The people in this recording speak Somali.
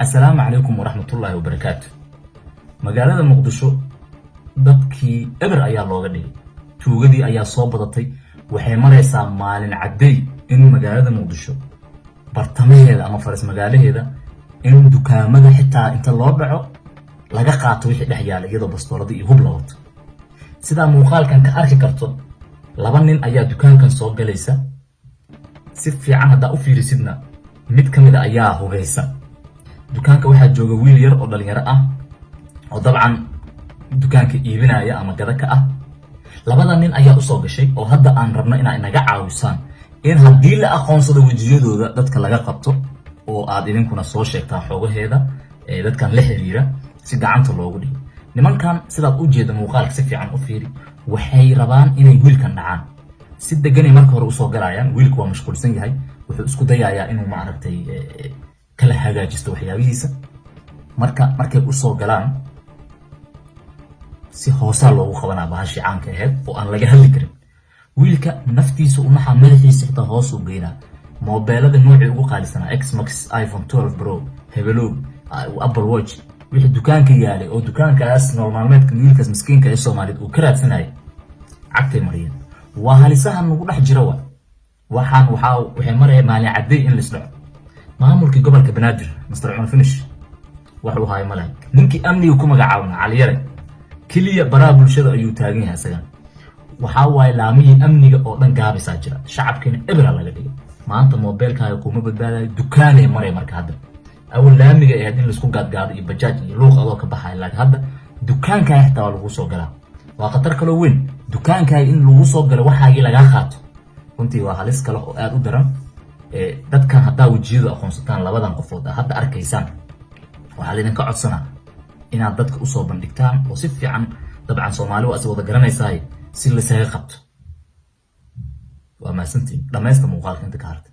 السلام عليكم ورحمة الله وبركاته. مقالة مقدشو dadkii eber ayaa looga dhigay tuugadii ayaa soo badatay waxay maraysaa maalin caday in magaalada Muqdisho bartamaheeda ama faras magaalaheeda in dukaamada xitaa inta loo dhaco laga qaato wixii dhex yaala iyadoo bastoolada iyo hub la wato sida muuqaalkan ka arki karto laba nin ayaa dukaankan soo galaysa si fiican hada u fiirisidna mid kamid ayaa hogaysa dukaanka waxa jooga wiil yar oo dhalinyaro ah oo dabcan dukaanka iibinaya ama gada ka ah labada nin ayaa u soo gashay oo hadda aan rabno inay naga caawisaan in hadii la aqoonsado wajiyadooda dadka laga qabto oo aad idinkuna soo sheegtaan xogaheeda dadkan la xiriira si gacanta loogu dhigo nimankan sidaad u jeedo muuqaalka si fiican u fiiri waxay rabaan inay wiilkan dhacaan si degan ay marka hore u soo galayaan wiilku waa mashquulsan yahay wuxuu isku dayayaa inuu ma aragtay kala hagaajisto waxyaabihiisa markay u soo galaan si hoosa loogu qabanaa baashi caanka ahayd oo aan laga hadli karin wiilka naftiisa u naxa madaxiisa xitaa hoos u geynaa moobilada nooci ugu qaalisanaa Xmax iPhone 12 Pro hebelo Apple Watch wixii dukaanka yaalay oo dukaankaas normalmeedka wiilkaas miskiinka ee Soomaaliyeed uu ka raadsanay cagtay mariyeen waa halisahan ugu dhex jira waxay marayeen maalin caday in la isdhaco maamulka gobolka Banaadir Mr. Cumar Finish wuxuu haay malay ninkii amniga ku magacaabna Cali Yare kaliya baraa bulshada ayuu taagan yahay asagan waxa waay laamihii amniga oo dhan gaabisa jira shacabkina ebra laga dhigay maanta moobilkaaga kuma badbaadayo dukaanay maray marka hadda awal laamiga ee hadin la isku gaadgaado iyo bajaaj iyo luuq adoo ka baxay laakiin hadda dukaankaaga xitaa lagu soo galaa waa qatar kale weyn dukaankaaga in lagu soo galo waxaagi laga qaato runtii waa halis kale oo aad u daran dadkan hadda wajiyada aqoonsataan labadan qofood hadda arkaysaan waxa idin ka codsanaa inaad dadka u soo bandhigtaan oo si fiican dabcan Soomaali waa wada garanaysaa si la isaga qabto waa maasantiin dhameesta muuqaalka inta ka hartay